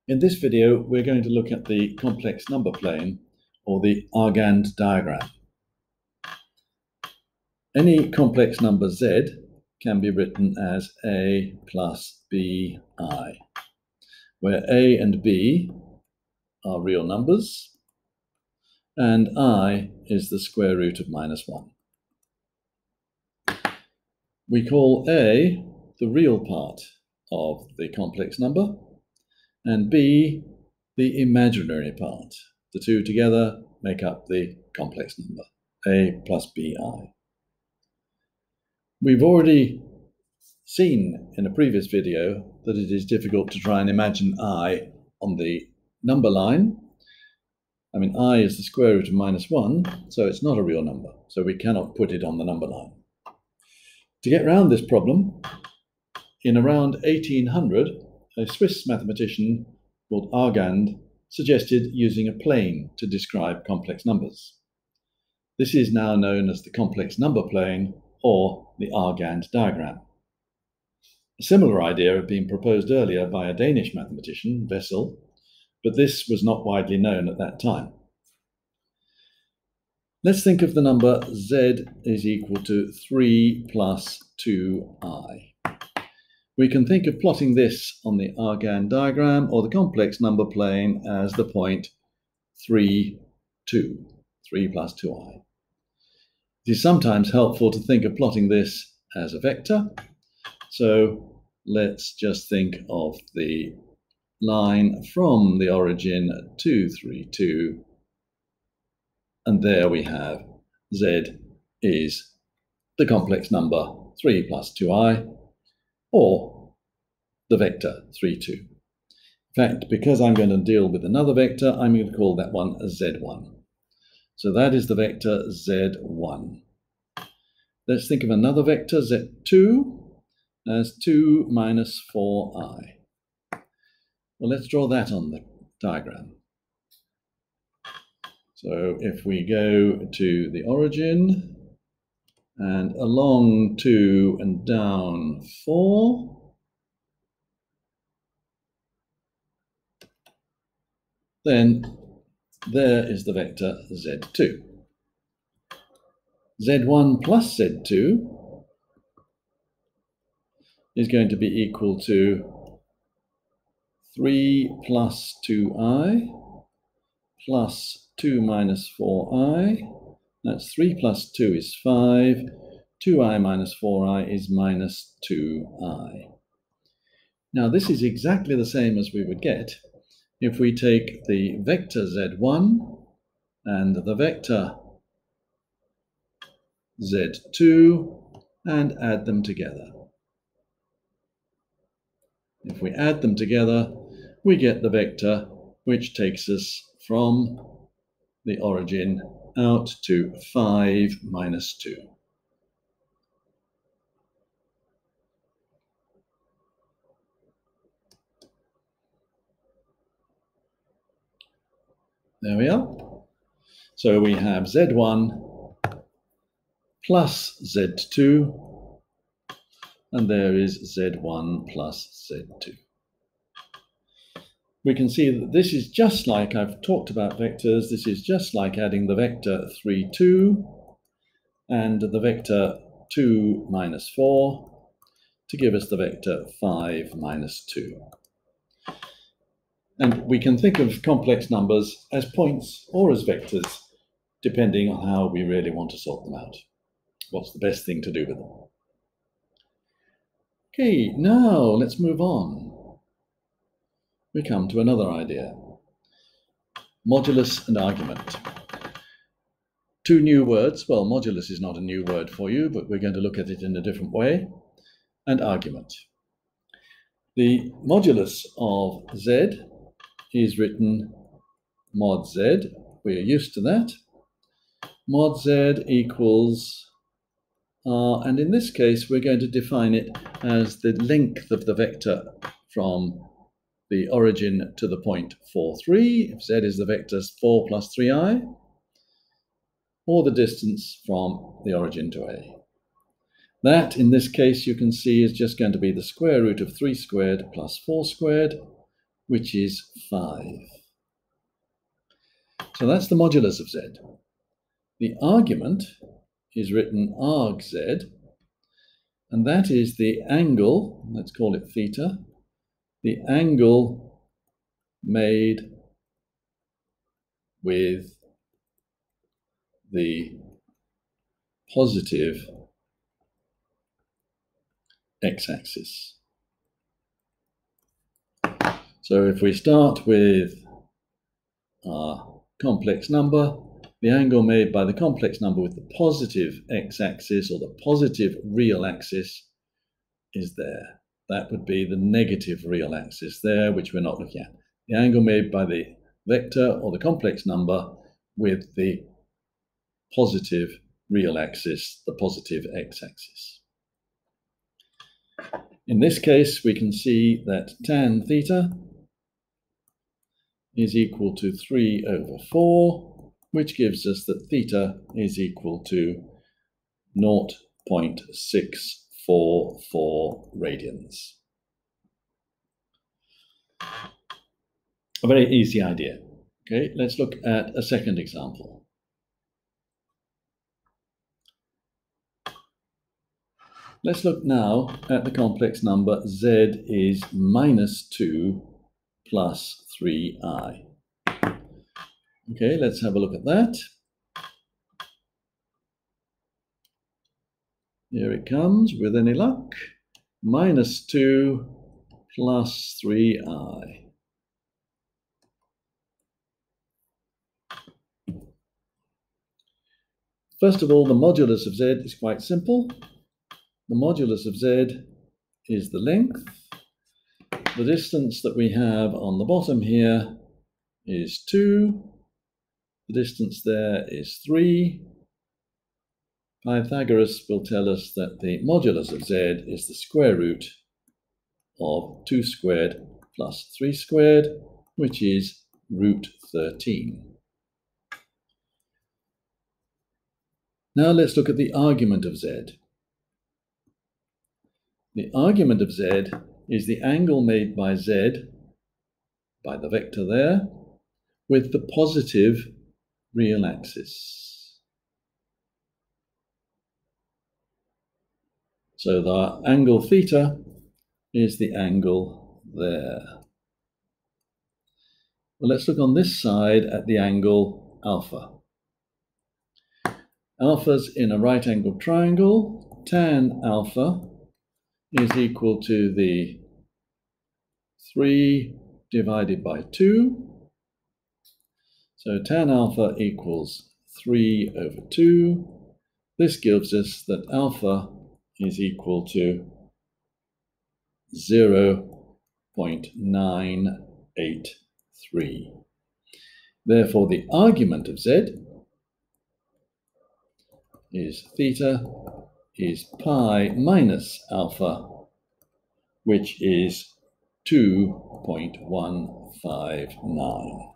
In this video, we're going to look at the complex number plane, or the Argand diagram. Any complex number z can be written as a plus bi, where a and b are real numbers, and I is the square root of -1. We call a the real part of the complex number, and b the imaginary part. The two together make up the complex number, a plus bi. We've already seen in a previous video that it is difficult to try and imagine I on the number line. I mean, I is the square root of -1, so it's not a real number, so we cannot put it on the number line. To get around this problem, in around 1800, a Swiss mathematician called Argand suggested using a plane to describe complex numbers. This is now known as the complex number plane, or the Argand diagram. A similar idea had been proposed earlier by a Danish mathematician, Wessel, but this was not widely known at that time. Let's think of the number z is equal to 3 plus 2i. We can think of plotting this on the Argand diagram, or the complex number plane, as the point 3, 2, 3 plus 2i. It is sometimes helpful to think of plotting this as a vector. So let's just think of the line from the origin 2, 3, 2. And there we have z is the complex number 3 plus 2i, or the vector 3, 2. In fact, because I'm going to deal with another vector, I'm going to call that one z1. So that is the vector z1. Let's think of another vector, z2, as 2 minus 4i. Well, let's draw that on the diagram. So if we go to the origin, and along 2 and down 4, then there is the vector z2. z1 plus z2 is going to be equal to 3 plus 2i plus 2 minus 4i. That's 3 plus 2 is 5. 2i minus 4i is minus 2i. Now, this is exactly the same as we would get if we take the vector z1 and the vector z2 and add them together. If we add them together, we get the vector which takes us from the origin out to 5 minus 2. There we are. So we have z1 plus z2, and there is z1 plus z2. We can see that this is just like, I've talked about vectors, this is just like adding the vector 3, 2 and the vector 2 minus 4 to give us the vector 5 minus 2. And we can think of complex numbers as points or as vectors, depending on how we really want to sort them out. What's the best thing to do with them? Okay, now let's move on. We come to another idea, modulus and argument. Two new words. Well, modulus is not a new word for you, but we're going to look at it in a different way, and argument. The modulus of z is written mod z. We're used to that. Mod z equals r, and in this case, we're going to define it as the length of the vector from the origin to the point 4, 3, if z is the vector 4 plus 3i, or the distance from the origin to a. That, in this case, you can see is just going to be the square root of 3 squared plus 4 squared, which is 5. So that's the modulus of Z. The argument is written arg Z, and that is the angle, let's call it theta, the angle made with the positive x-axis. So if we start with our complex number, the angle made by the complex number with the positive x-axis or the positive real axis is there. That would be the negative real axis there, which we're not looking at. The angle made by the vector or the complex number with the positive real axis, the positive x-axis. In this case, we can see that tan theta is equal to 3 over 4, which gives us that theta is equal to 0.644 radians. A very easy idea. Okay, let's look at a second example. Let's look now at the complex number z is minus 2 plus 3i. Okay, let's have a look at that. Here it comes, with any luck. Minus 2 plus 3i. First of all, the modulus of z is quite simple. The modulus of z is the length. The distance that we have on the bottom here is 2. The distance there is 3. Pythagoras will tell us that the modulus of z is the square root of 2 squared plus 3 squared, which is root 13. Now let's look at the argument of z. The argument of z is the angle made by z, by the vector there, with the positive real axis. So the angle theta is the angle there. Well, let's look on this side at the angle alpha. Alpha's in a right-angled triangle. Tan alpha is equal to the 3 divided by 2. So tan alpha equals 3 over 2. This gives us that alpha is equal to 0.983. Therefore, the argument of z is theta is pi minus alpha, which is 2.159.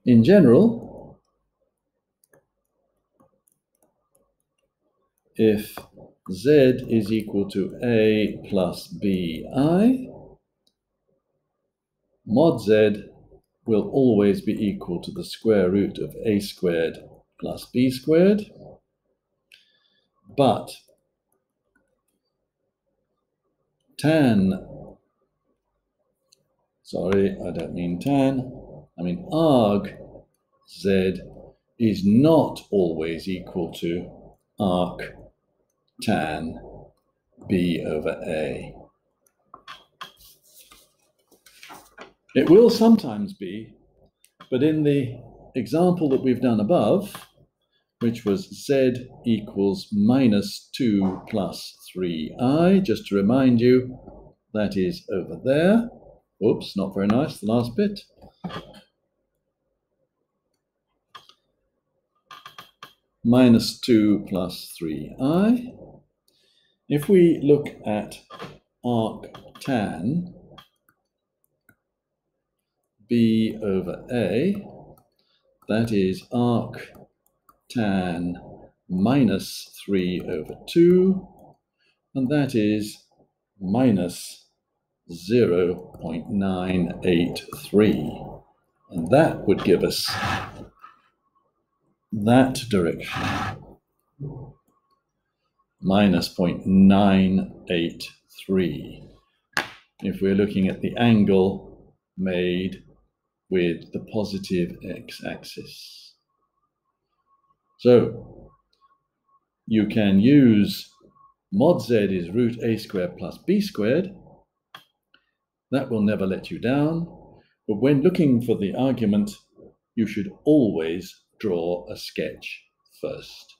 In general, if z is equal to a plus bi, mod z will always be equal to the square root of a squared plus b squared. But arg z is not always equal to arc tan b over a. It will sometimes be, but in the example that we've done above, which was z equals minus 2 plus 3i, just to remind you, that is over there. Oops, not very nice, the last bit. Minus 2 plus 3i. If we look at arc tan b over a, that is arc tan minus 3 over 2, and that is minus 0.983. And that would give us that direction, minus 0.983, if we're looking at the angle made with the positive x-axis. So you can use mod z is root a squared plus b squared. That will never let you down. But when looking for the argument, you should always draw a sketch first.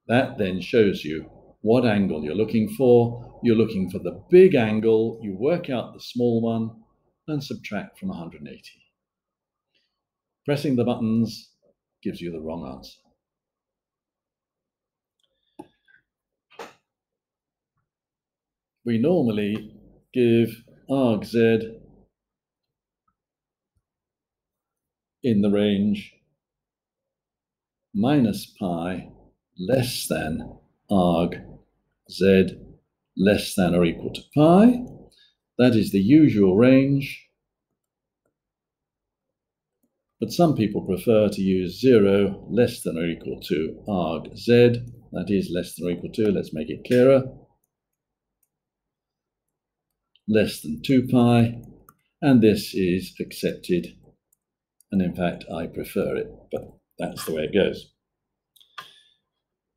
That then shows you what angle you're looking for. You're looking for the big angle. You work out the small one and subtract from 180. Pressing the buttons gives you the wrong answer. We normally give arg z in the range minus pi less than arg z less than or equal to pi. That is the usual range, but some people prefer to use 0 less than or equal to arg z, that is less than or equal to, let's make it clearer, less than 2 pi, and this is accepted, and in fact I prefer it, but that's the way it goes.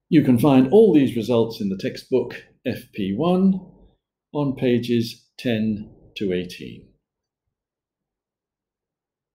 You can find all these results in the textbook FP1 on pages 10 to 18.